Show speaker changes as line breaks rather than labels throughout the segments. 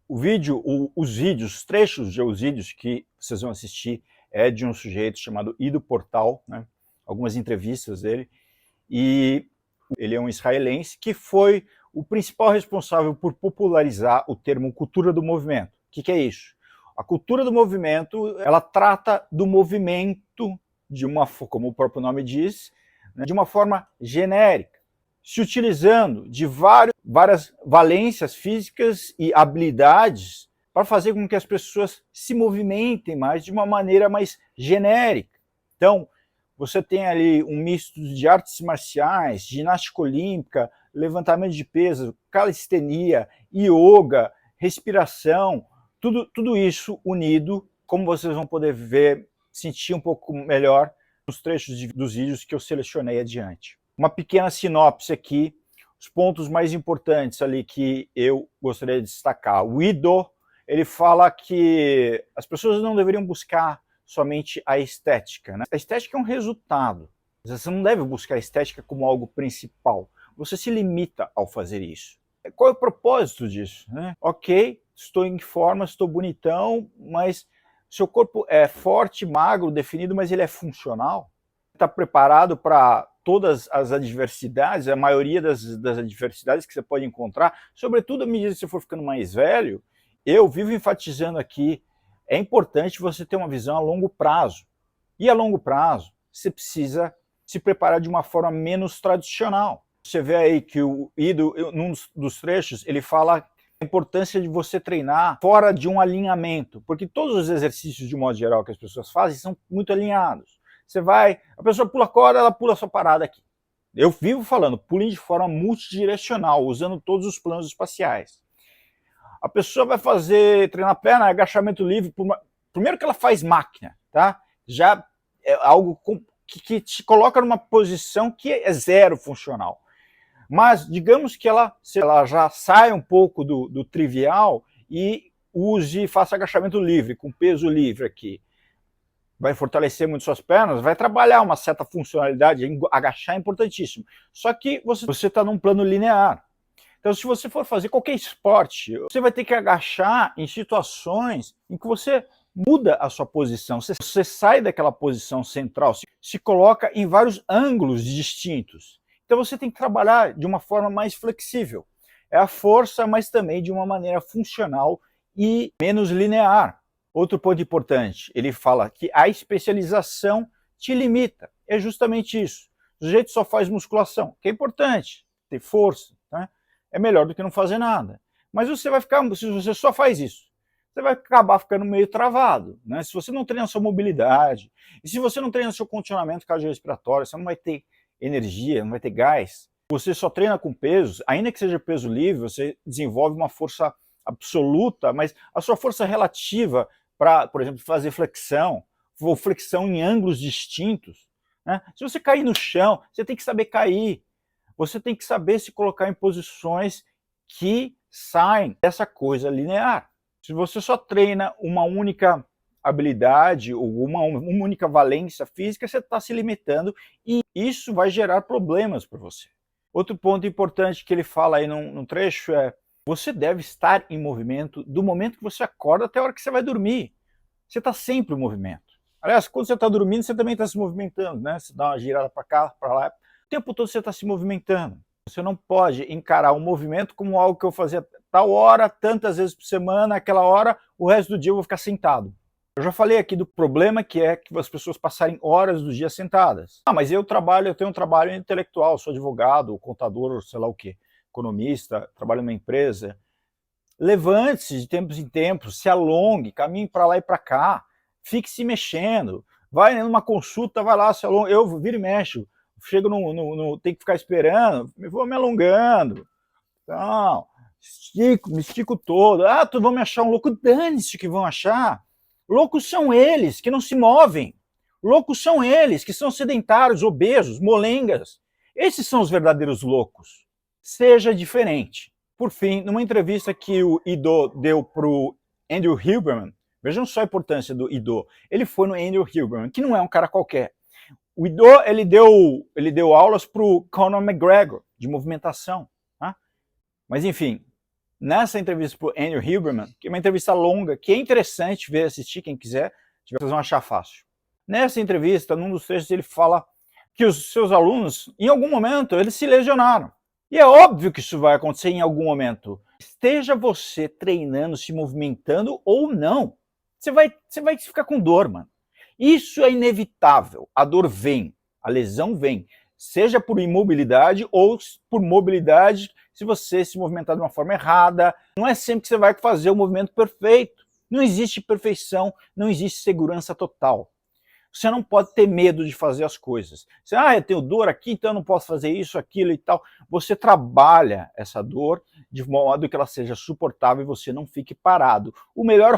os trechos de os vídeos que vocês vão assistir é de um sujeito chamado Ido Portal, né? Algumas entrevistas dele, e ele é um israelense que foi o principal responsável por popularizar o termo cultura do movimento. O que é isso? A cultura do movimento, ela trata do movimento de uma, como o próprio nome diz, né, de uma forma genérica, se utilizando de várias valências físicas e habilidades para fazer com que as pessoas se movimentem mais de uma maneira mais genérica. Então, você tem ali um misto de artes marciais, ginástica olímpica, levantamento de peso, calistenia, yoga, respiração, tudo isso unido, como vocês vão poder ver, sentir um pouco melhor nos trechos dos vídeos que eu selecionei adiante. Uma pequena sinopse aqui, os pontos mais importantes ali que eu gostaria de destacar. O Ido, ele fala que as pessoas não deveriam buscar somente a estética, né? A estética é um resultado. Você não deve buscar a estética como algo principal. Você se limita ao fazer isso. Qual é o propósito disso, né? Ok, estou em forma, estou bonitão, mas seu corpo é forte, magro, definido, mas ele é funcional? Está preparado para todas as adversidades, a maioria das adversidades que você pode encontrar, sobretudo à medida que você for ficando mais velho? Eu vivo enfatizando aqui, é importante você ter uma visão a longo prazo. E a longo prazo, você precisa se preparar de uma forma menos tradicional. Você vê aí que o Ido, num dos trechos, ele fala a importância de você treinar fora de um alinhamento, porque todos os exercícios, de modo geral, que as pessoas fazem são muito alinhados. Você vai, a pessoa pula a corda, ela pula a sua parada aqui. Eu vivo falando, pulem de forma multidirecional, usando todos os planos espaciais. A pessoa vai treinar perna, agachamento livre, primeiro que ela faz máquina, tá? Já é algo que te coloca numa posição que é zero funcional. Mas digamos que ela já sai um pouco do trivial e faça agachamento livre, com peso livre aqui. Vai fortalecer muito suas pernas, vai trabalhar uma certa funcionalidade, agachar é importantíssimo. Só que você está num plano linear. Então, se você for fazer qualquer esporte, você vai ter que agachar em situações em que você muda a sua posição, você sai daquela posição central, se coloca em vários ângulos distintos. Então você tem que trabalhar de uma forma mais flexível. É a força, mas também de uma maneira funcional e menos linear. Outro ponto importante, ele fala que a especialização te limita. É justamente isso. O sujeito só faz musculação, que é importante, ter força, né? É melhor do que não fazer nada. Mas você vai ficar, se você só faz isso, você vai acabar ficando meio travado, né? Se você não treina a sua mobilidade, e se você não treina o seu condicionamento cardiorrespiratório, você não vai ter energia, não vai ter gás. Você só treina com pesos, ainda que seja peso livre, você desenvolve uma força absoluta, mas a sua força relativa para, por exemplo, fazer flexão, ou flexão em ângulos distintos, né? Se você cair no chão, você tem que saber cair. Você tem que saber se colocar em posições que saem dessa coisa linear. Se você só treina uma única habilidade ou uma única valência física, você está se limitando e isso vai gerar problemas para você. Outro ponto importante que ele fala aí num trecho é: você deve estar em movimento do momento que você acorda até a hora que você vai dormir. Você está sempre em movimento. Aliás, quando você está dormindo, você também está se movimentando, né? Você dá uma girada para cá, para lá. O tempo todo você está se movimentando. Você não pode encarar o movimento como algo que eu fazia tal hora, tantas vezes por semana, aquela hora, o resto do dia eu vou ficar sentado. Eu já falei aqui do problema que é que as pessoas passarem horas do dia sentadas. Ah, mas eu tenho um trabalho intelectual, sou advogado, contador, sei lá o quê, economista, trabalho numa empresa. Levante-se de tempos em tempos, se alongue, caminhe para lá e para cá, fique se mexendo, vai numa consulta, vai lá, se alongue, eu viro e mexo. Chego tem que ficar esperando, vou me alongando. Então, me estico todo. Ah, tu vão me achar um louco? Dane-se que vão achar. Loucos são eles que não se movem. Loucos são eles que são sedentários, obesos, molengas. Esses são os verdadeiros loucos. Seja diferente. Por fim, numa entrevista que o Ido deu para o Andrew Huberman, vejam só a importância do Ido. Ele foi no Andrew Huberman, que não é um cara qualquer. O Ido, ele deu aulas para o Conor McGregor, de movimentação. Tá? Mas, enfim, nessa entrevista para o Andrew Huberman, que é uma entrevista longa, que é interessante ver, assistir, quem quiser, vocês vão achar fácil. Nessa entrevista, num dos trechos, ele fala que os seus alunos, em algum momento, eles se lesionaram. E é óbvio que isso vai acontecer em algum momento. Esteja você treinando, se movimentando ou não, você vai ficar com dor, mano. Isso é inevitável. A dor vem, a lesão vem. Seja por imobilidade ou por mobilidade, se você se movimentar de uma forma errada. Não é sempre que você vai fazer o movimento perfeito. Não existe perfeição, não existe segurança total. Você não pode ter medo de fazer as coisas. Você, eu tenho dor aqui, então eu não posso fazer isso, aquilo e tal. Você trabalha essa dor de modo que ela seja suportável e você não fique parado. O melhor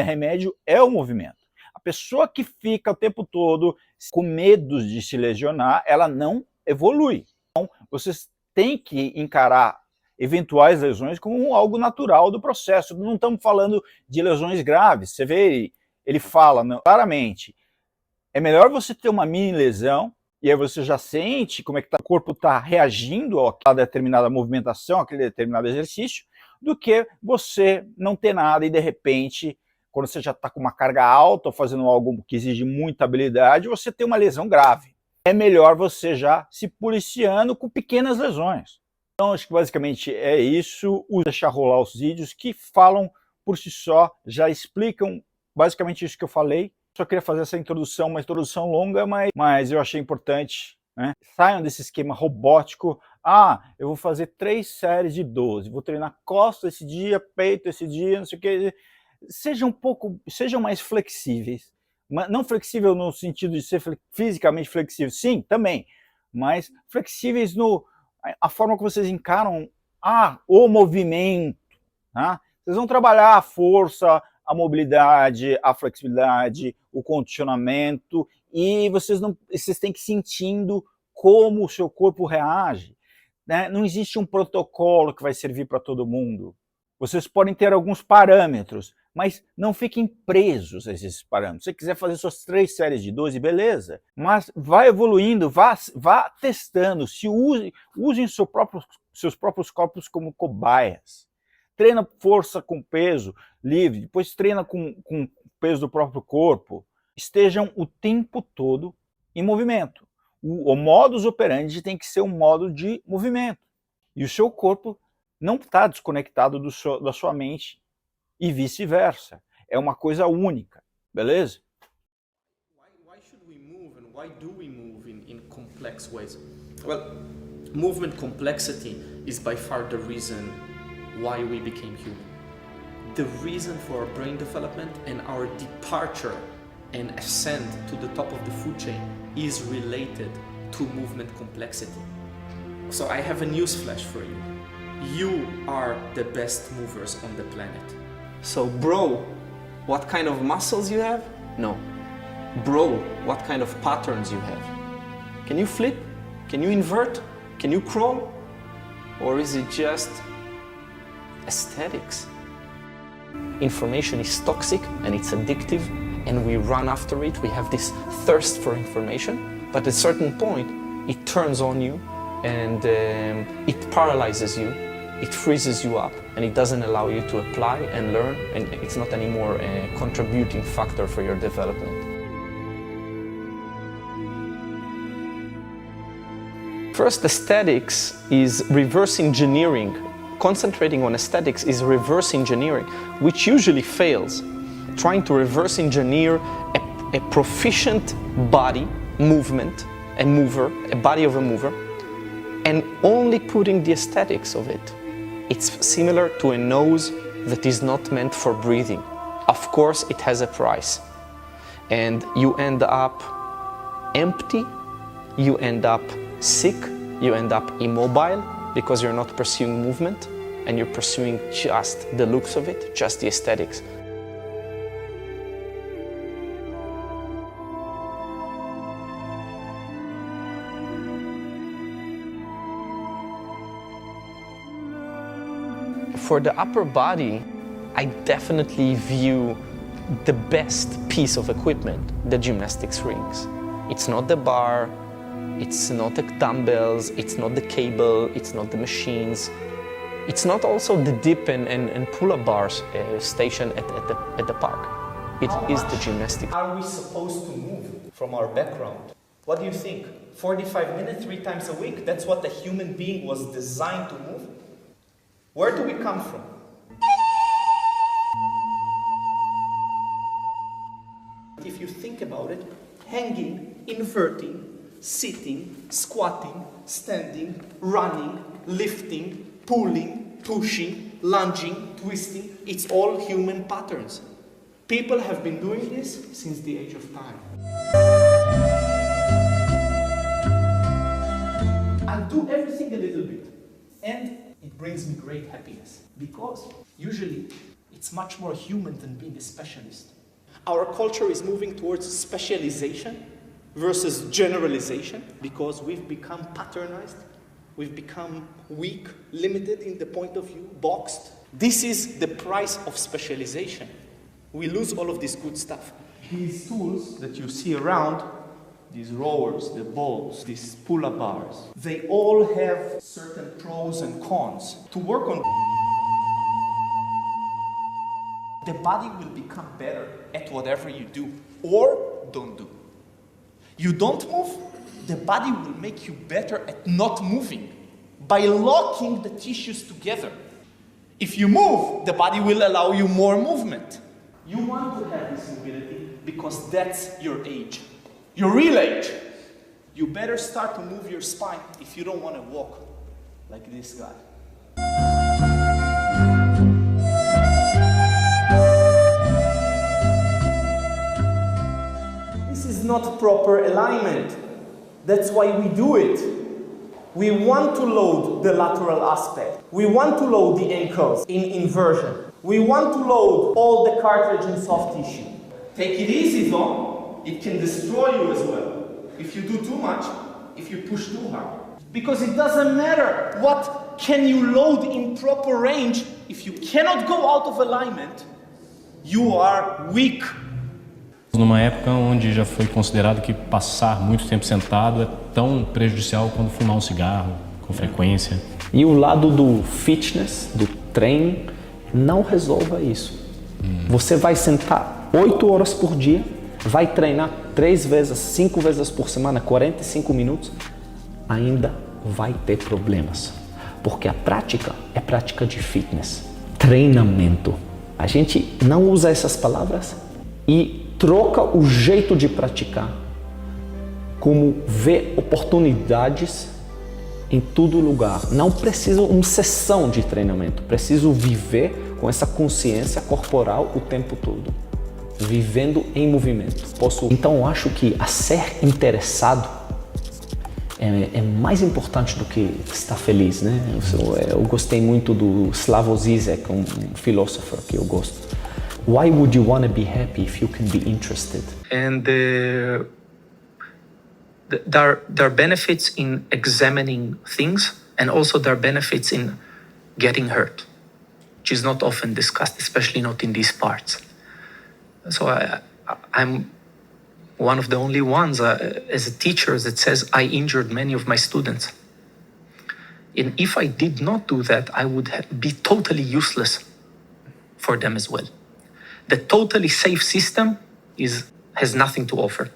remédio é o movimento. A pessoa que fica o tempo todo com medo de se lesionar, ela não evolui. Então, vocês têm que encarar eventuais lesões como algo natural do processo. Não estamos falando de lesões graves. Você vê, ele fala claramente, é melhor você ter uma mini lesão, e aí você já sente como é que o corpo está reagindo àquela determinada movimentação, àquele determinado exercício, do que você não ter nada e de repente, quando você já está com uma carga alta ou fazendo algo que exige muita habilidade, você ter uma lesão grave. É melhor você já se policiando com pequenas lesões. Então, acho que basicamente é isso. Vou deixar rolar os vídeos que falam por si só, já explicam basicamente isso que eu falei. Só queria fazer essa introdução, uma introdução longa, mas eu achei importante, né? Saiam desse esquema robótico. Eu vou fazer 3 séries de 12, vou treinar costas esse dia, peito esse dia, não sei o que. Sejam mais flexíveis. Não flexível no sentido de ser fisicamente flexível, sim, também, mas flexíveis a forma que vocês encaram o movimento. Tá? Vocês vão trabalhar a força, a mobilidade, a flexibilidade, o condicionamento, e vocês têm que ir sentindo como o seu corpo reage. Né? Não existe um protocolo que vai servir para todo mundo. Vocês podem ter alguns parâmetros, mas não fiquem presos a esses parâmetros. Se você quiser fazer suas 3 séries de 12, beleza. Mas vá evoluindo, vá testando, usem seus próprios corpos como cobaias. Treina força com peso livre, depois treina com peso do próprio corpo. Estejam o tempo todo em movimento. O modus operandi tem que ser um modo de movimento. E o seu corpo não está desconectado da sua mente e vice-versa. É uma coisa única, beleza?
Why should we move and why do we move in complex ways? Well, movement complexity is by far the reason why we became human. The reason for our brain development and our departure and ascent to the top of the food chain is related to movement complexity. So I have a newsflash for you. You are the best movers on the planet.
So bro, what kind of muscles you have? No. Bro, what kind of patterns you have? Can you flip? Can you invert? Can you crawl? Or is it just aesthetics? Information is toxic and it's addictive and we run after it. We have this thirst for information, but at a certain point it turns on you and it paralyzes you, it freezes you up and it doesn't allow you to apply and learn, and it's not anymore a contributing factor for your development. First, aesthetics is reverse engineering. Concentrating on aesthetics is reverse engineering, which usually fails. Trying to reverse engineer a proficient body movement, a body of a mover, and only putting the aesthetics of it. It's similar to a nose that is not meant for breathing. Of course, it has a price. And you end up empty, you end up sick, you end up immobile, because you're not pursuing movement and you're pursuing just the looks of it, just the aesthetics. For the upper body, I definitely view the best piece of equipment, the gymnastics rings. It's not the bar, it's not the dumbbells, it's not the cable, it's not the machines. It's not also the dip and pull-up bars station at the park. It is the gymnastic.
Are we supposed to move from our background? What do you think? 45 minutes, 3 times a week? That's what a human being was designed to move? Where do we come from? If you think about it, hanging, inverting, sitting, squatting, standing, running, lifting, pulling, pushing, lunging, twisting, it's all human patterns. People have been doing this since the age of time. I do everything a little bit, and it brings me great happiness, because usually it's much more human than being a specialist. Our culture is moving towards specialization versus generalization, because we've become patternized, we've become weak, limited in the point of view, boxed. This is the price of specialization. We lose all of this good stuff. These tools that you see around, these rowers, the balls, these pull-up bars, they all have certain pros and cons. To work on, the body will become better at whatever you do or don't do. You don't move, the body will make you better at not moving by locking the tissues together. If you move, the body will allow you more movement. You want to have this mobility because that's your age, your real age. You better start to move your spine if you don't want to walk like this guy. This is not proper alignment. That's why we do it. We want to load the lateral aspect. We want to load the ankles in inversion. We want to load all the cartilage and soft tissue. Take it easy though, it can destroy you as well. If you do too much, if you push too hard. Because it doesn't matter what can you load in proper range, if you cannot go out of alignment, you are weak.
Numa época onde já foi considerado que passar muito tempo sentado é tão prejudicial quanto fumar um cigarro com frequência.
E o lado do fitness, do treino, não resolva isso. Você vai sentar 8 horas por dia, vai treinar 3 vezes, 5 vezes por semana, 45 minutos, ainda vai ter problemas. Porque a prática é prática de fitness, treinamento. A gente não usa essas palavras e troca o jeito de praticar, como ver oportunidades em todo lugar. Não preciso uma sessão de treinamento, preciso viver com essa consciência corporal o tempo todo, vivendo em movimento. Então eu acho que a ser interessado é mais importante do que estar feliz, né? Eu gostei muito do Slavoj Žižek, um filósofo que eu gosto. Why would you want to be happy if you can be interested?
And there are benefits in examining things, and also there are benefits in getting hurt, which is not often discussed, especially not in these parts. So I'm one of the only ones as a teacher that says I injured many of my students. And if I did not do that, I would be totally useless for them as well. The totally safe system has nothing to offer.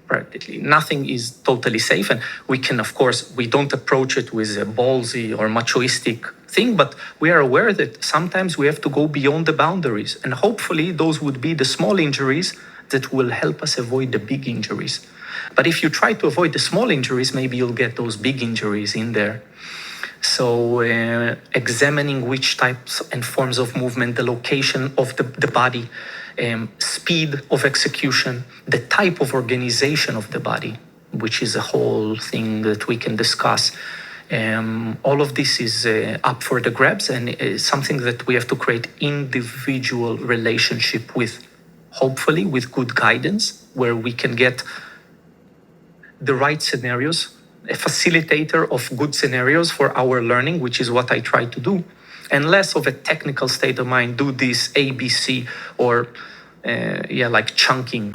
Practically nothing is totally safe, and we can, of course, we don't approach it with a ballsy or machoistic thing, but we are aware that sometimes we have to go beyond the boundaries, and hopefully those would be the small injuries that will help us avoid the big injuries. But if you try to avoid the small injuries, maybe you'll get those big injuries in there. So examining which types and forms of movement, the location of the body, speed of execution, the type of organization of the body, which is a whole thing that we can discuss. All of this is up for the grabs, and is something that we have to create individual relationship with, hopefully with good guidance, where we can get the right scenarios, a facilitator of good scenarios for our learning, which is what I try to do, and less of a technical state of mind, do this, ABC, or like chunking.